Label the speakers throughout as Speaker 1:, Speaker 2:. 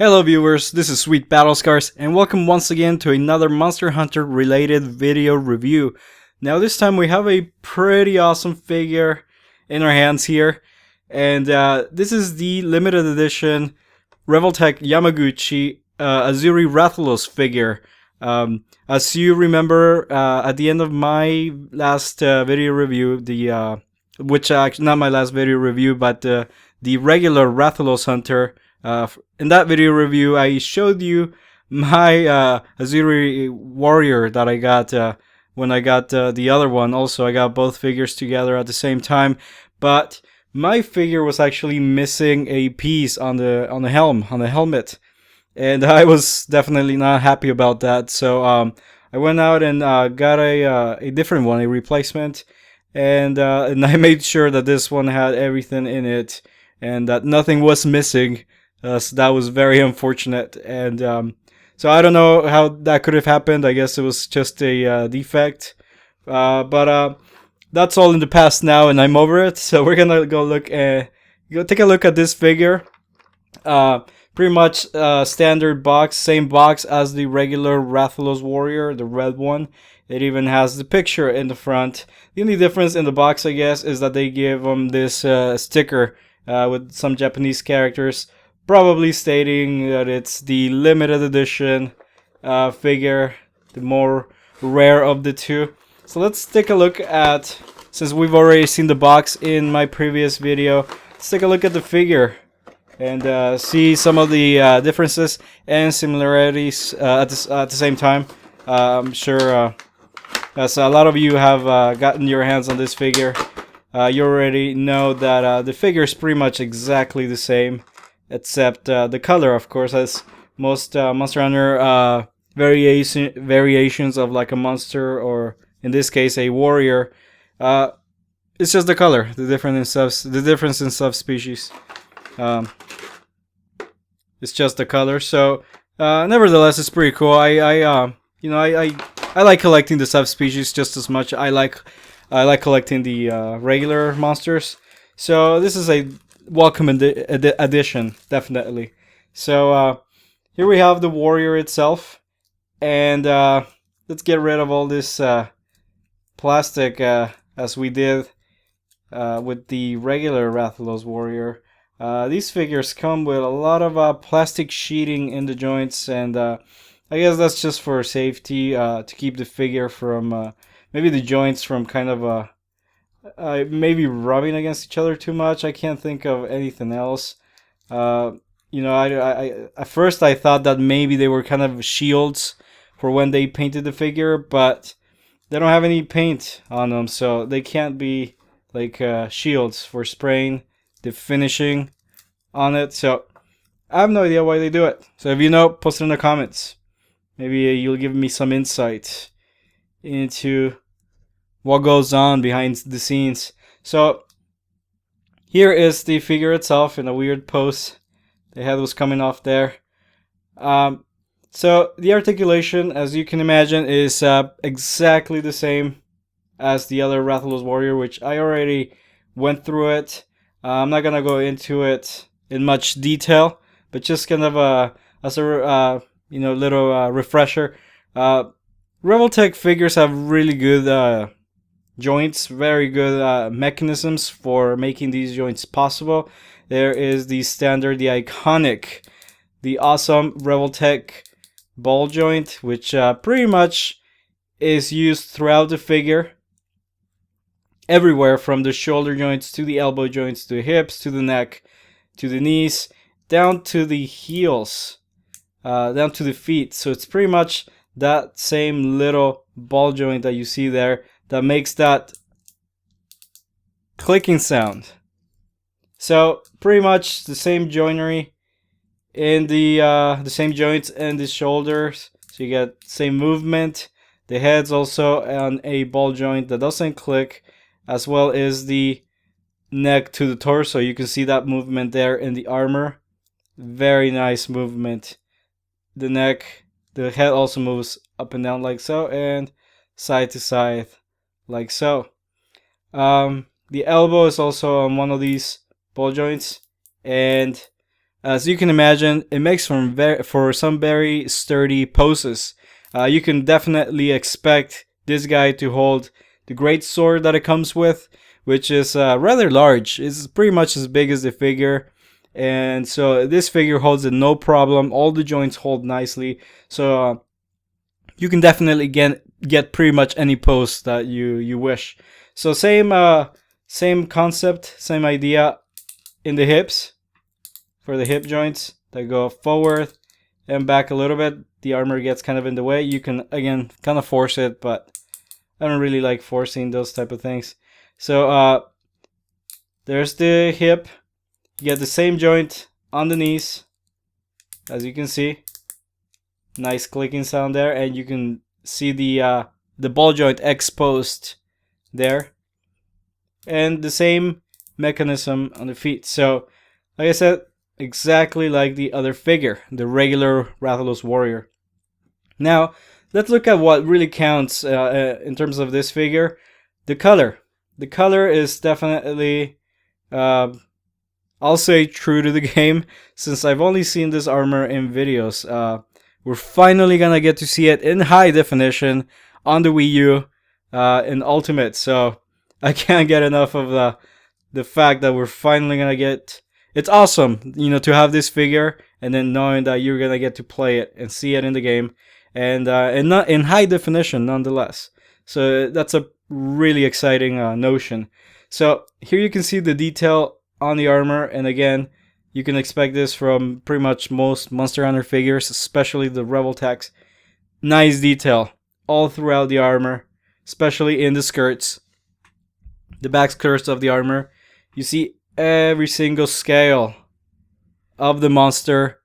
Speaker 1: Hello viewers, this is Sweet Battle Scars, and welcome once again to another Monster Hunter related video review. Now this time we have a pretty awesome figure in our hands here, and this is the limited edition Revoltech Yamaguchi Azure Rathalos figure. As you remember, at the end of my last video review, not my last video review, but the regular Rathalos Hunter. In that video review, I showed you my Azure warrior that I got when I got the other one. Also, I got both figures together at the same time, but my figure was actually missing a piece on the helmet, and I was definitely not happy about that. So I went out and got a different one, a replacement, and I made sure that this one had everything in it and that nothing was missing. So that was very unfortunate, and so I don't know how that could have happened. I guess it was just a defect, but that's all in the past now, and I'm over it. So we're gonna go take a look at this figure. Pretty much standard box, same box as the regular Rathalos warrior, the red one. It even has the picture in the front. The only difference in the box, I guess, is that they give them this sticker with some Japanese characters, probably stating that it's the limited edition figure, the more rare of the two. So let's take a look at, since we've already seen the box in my previous video, let's take a look at the figure and see some of the differences and similarities at the same time. I'm sure as a lot of you have gotten your hands on this figure, you already know that the figure is pretty much exactly the same, except the color, of course, as most Monster Hunter variations of like a monster, or in this case a warrior. It's just the color, the difference in subspecies. It's just the color. So nevertheless, it's pretty cool. I like collecting the subspecies just as much. I like collecting the regular monsters. So this is a welcome addition, definitely. So here we have the warrior itself, and let's get rid of all this plastic as we did with the regular Rathalos warrior. These figures come with a lot of plastic sheeting in the joints, and I guess that's just for safety, to keep the figure from maybe the joints from kind of maybe rubbing against each other too much. I can't think of anything else. I at first I thought that maybe they were kind of shields for when they painted the figure, but they don't have any paint on them, so they can't be like shields for spraying the finishing on it. So I have no idea why they do it. So if you know, post it in the comments. Maybe you'll give me some insight into what goes on behind the scenes. So here is the figure itself in a weird pose. The head was coming off there. So the articulation, as you can imagine, is exactly the same as the other Rathalos warrior, which I already went through it. I'm not gonna go into it in much detail, but just kind of as a little refresher. Revoltech figures have really good joints, very good mechanisms for making these joints possible. There is the standard, the iconic, the awesome Revoltech ball joint, which pretty much is used throughout the figure, everywhere from the shoulder joints to the elbow joints to the hips to the neck to the knees down to the heels, down to the feet. So it's pretty much that same little ball joint that you see there that makes that clicking sound. So pretty much the same joinery in the same joints and the shoulders. So you get same movement. The head's also on a ball joint that doesn't click, as well as the neck to the torso. You can see that movement there in the armor. Very nice movement. The neck, the head also moves up and down like so, and side to side like so. The elbow is also on one of these ball joints, and As you can imagine, it makes for some very sturdy poses. You can definitely expect this guy to hold the great sword that it comes with, which is rather large. It's pretty much as big as the figure, and so this figure holds it no problem. All the joints hold nicely, so you can definitely get pretty much any pose that you wish. So same concept, same idea in the hips. For the hip joints that go forward and back a little bit, the armor gets kind of in the way. You can, again, kind of force it, but I don't really like forcing those type of things. So there's the hip. You get the same joint on the knees, as you can see. Nice clicking sound there, and you can see the ball joint exposed there. And the same mechanism on the feet. So, like I said, exactly like the other figure, the regular Rathalos warrior. Now, let's look at what really counts in terms of this figure. The color. The color is definitely, I'll say, true to the game, since I've only seen this armor in videos. We're finally gonna get to see it in high definition on the Wii U in Ultimate. So I can't get enough of the fact that we're finally gonna get. It's awesome, you know, to have this figure and then knowing that you're gonna get to play it and see it in the game, and not in high definition nonetheless. So that's a really exciting notion. So here you can see the detail on the armor, and again, you can expect this from pretty much most Monster Hunter figures, especially the Revoltechs. Nice detail all throughout the armor, especially in the skirts, the back skirts of the armor. You see every single scale of the monster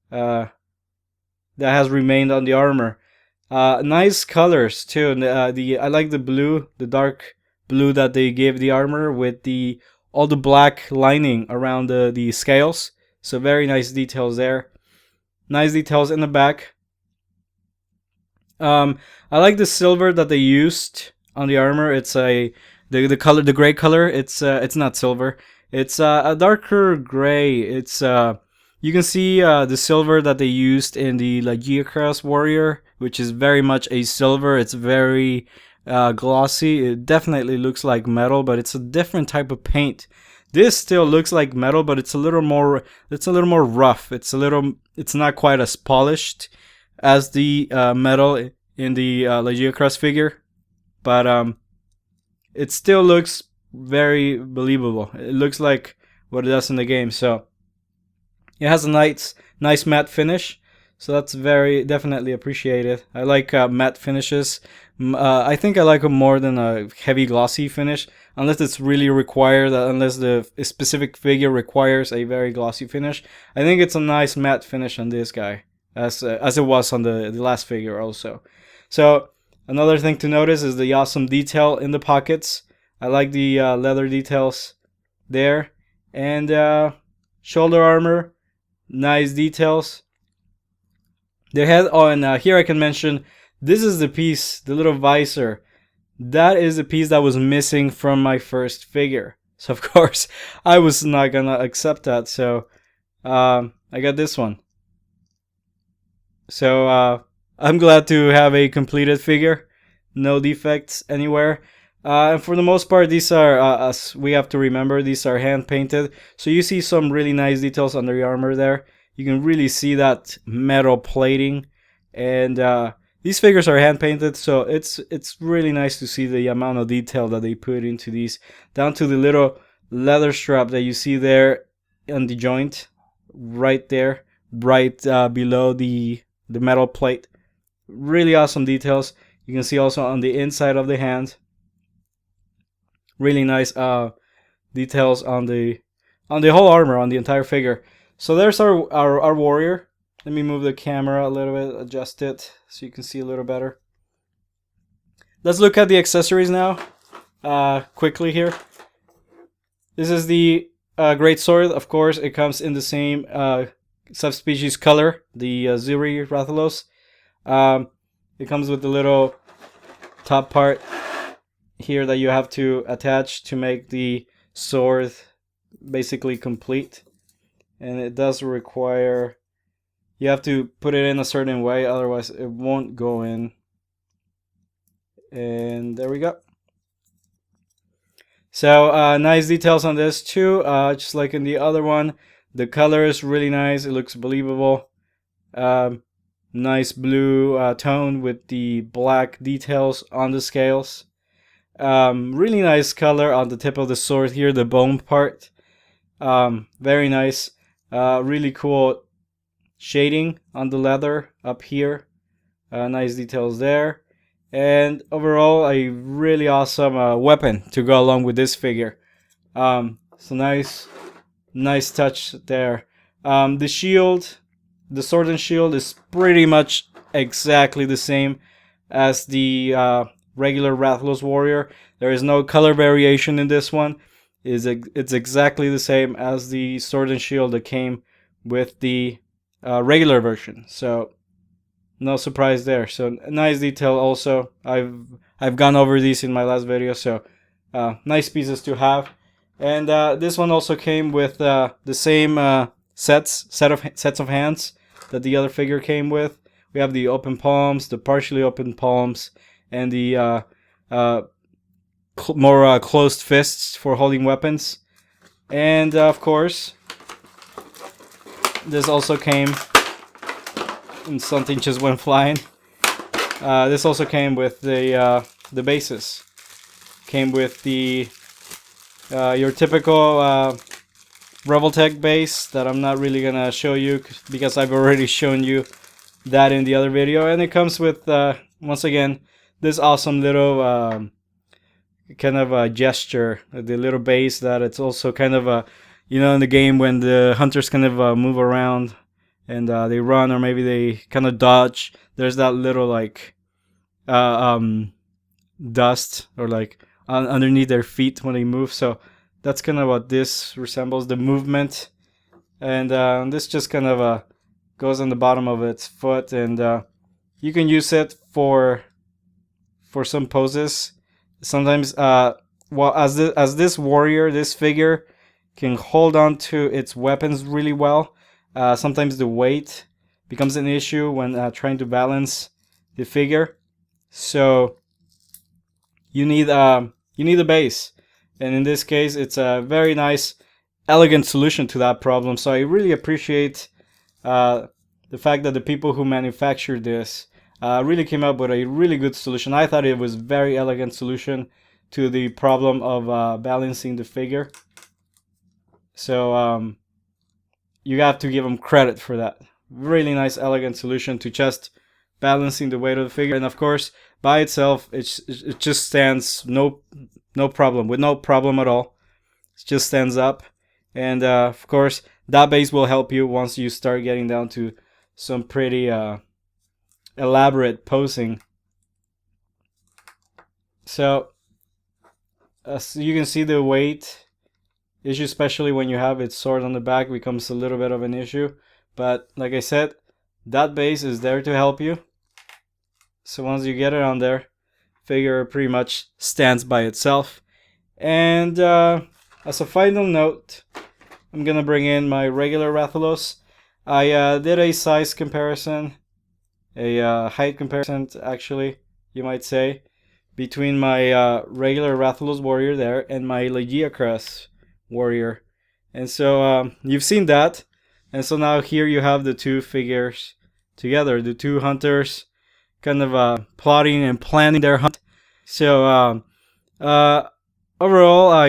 Speaker 1: that has remained on the armor. Nice colors too. I like the blue, the dark blue that they gave the armor with all the black lining around the scales. So very nice details there. Nice details in the back. I like the silver that they used on the armor. It's the color, the gray color. It's not silver. It's a darker gray. It's you can see the silver that they used in the Lagiacras warrior, which is very much a silver. It's very glossy. It definitely looks like metal, but it's a different type of paint. This still looks like metal, but it's a little more rough. It's not quite as polished as the metal in the Lagiacras figure, but it still looks very believable. It looks like what it does in the game. So it has a nice matte finish, so that's very definitely appreciated. I like matte finishes. I think I like them more than a heavy glossy finish, unless it's really required, unless the specific figure requires a very glossy finish. I think it's a nice matte finish on this guy, as it was on the last figure also. So another thing to notice is the awesome detail in the pockets. I like the leather details there, and shoulder armor, nice details. The head. Oh, and here I can mention, this is the piece, the little visor. That is the piece that was missing from my first figure. So of course I was not gonna accept that. So I got this one. So I'm glad to have a completed figure, no defects anywhere. And for the most part, these are, as we have to remember, these are hand painted. So you see some really nice details under the armor there. You can really see that metal plating, and these figures are hand painted. So it's really nice to see the amount of detail that they put into these, down to the little leather strap that you see there on the joint, right there, right below the metal plate. Really awesome details. You can see also on the inside of the hand. Really nice details on the whole armor, on the entire figure. So there's our warrior. Let me move the camera a little bit, adjust it so you can see a little better. Let's look at the accessories now, quickly here. This is the great sword. Of course, it comes in the same subspecies color, the Azure Rathalos. It comes with the little top part here that you have to attach to make the sword basically complete. and it does require, you have to put it in a certain way, otherwise it won't go in. And there we go. So nice details on this too, just like in the other one. The color is really nice, it looks believable. Nice blue tone with the black details on the scales. Really nice color on the tip of the sword here, the bone part. Very nice. Really cool shading on the leather up here. Nice details there. And overall, a really awesome weapon to go along with this figure. So nice touch there. The shield, the sword and shield is pretty much exactly the same as the regular Rathalos warrior. There is no color variation in this one. It's exactly the same as the sword and shield that came with the regular version. So no surprise there. So nice detail also. I've gone over these in my last video, so nice pieces to have. And this one also came with the same sets of hands that the other figure came with. We have the open palms, the partially open palms, and the more closed fists for holding weapons. And of course, this also came, and something just went flying. This also came with the bases. Came with the your typical Revoltech base that I'm not really gonna show you because I've already shown you that in the other video. And it comes with once again this awesome little kind of a gesture, the little base that it's also kind of a, you know, in the game when the hunters kind of move around and they run, or maybe they kind of dodge, there's that little like dust or like underneath their feet when they move. So that's kind of what this resembles, the movement. And this just kind of goes on the bottom of its foot, and you can use it for some poses. Sometimes well, as this warrior, this figure can hold on to its weapons really well. Sometimes the weight becomes an issue when trying to balance the figure. So you need a base, and in this case, it's a very nice, elegant solution to that problem. So I really appreciate the fact that the people who manufactured this really came up with a really good solution. I thought it was a very elegant solution to the problem of balancing the figure. So you have to give them credit for that. Really nice, elegant solution to just balancing the weight of the figure. And of course, by itself, it just stands no problem, with no problem at all. It just stands up. And of course, that base will help you once you start getting down to some pretty elaborate posing. So you can see the weight issue, especially when you have its sword on the back, becomes a little bit of an issue. But like I said, that base is there to help you. So once you get it on there, figure pretty much stands by itself. And as a final note, I'm gonna bring in my regular Rathalos. I did a size comparison, a height comparison actually, you might say, between my regular Rathalos warrior there and my Legiacrus warrior. And so you've seen that. And so now here you have the two figures together, the two hunters kind of plotting and planning their hunt. So overall, I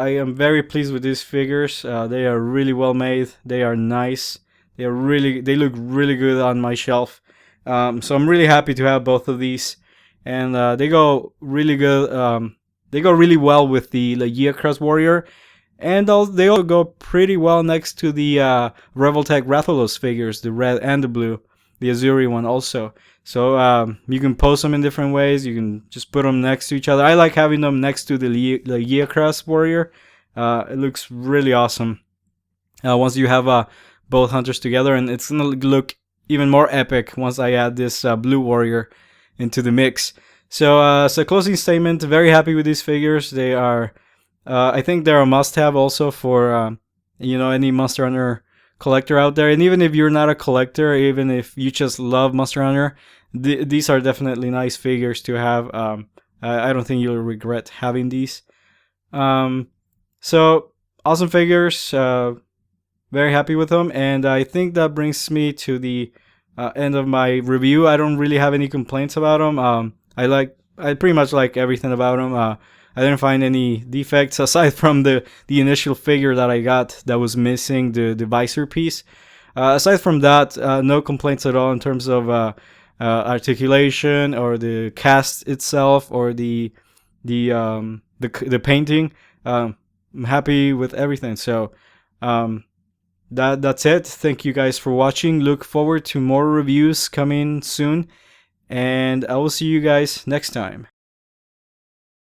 Speaker 1: am very pleased with these figures. They are really well made. They are nice. They look really good on my shelf. So I'm really happy to have both of these, and they go really good. They go really well with the Legiacrus warrior, and they also go pretty well next to the Revoltech Rathalos figures, the red and the blue, the Azure one also. So you can pose them in different ways. You can just put them next to each other. I like having them next to the Legiacrus warrior. It looks really awesome once you have both hunters together, and it's gonna look even more epic once I add this blue warrior into the mix. So closing statement, very happy with these figures. They are I think they're a must-have also for you know, any Monster Hunter collector out there, and even if you're not a collector, even if you just love Monster Hunter, these are definitely nice figures to have. I don't think you'll regret having these. So awesome figures. Very happy with them, and I think that brings me to the end of my review. I don't really have any complaints about them. I pretty much like everything about them. I didn't find any defects aside from the initial figure that I got that was missing the visor piece. Aside from that, no complaints at all in terms of articulation or the cast itself or the painting. I'm happy with everything. So that's it. Thank you guys for watching. Look forward to more reviews coming soon, and I will see you guys next time.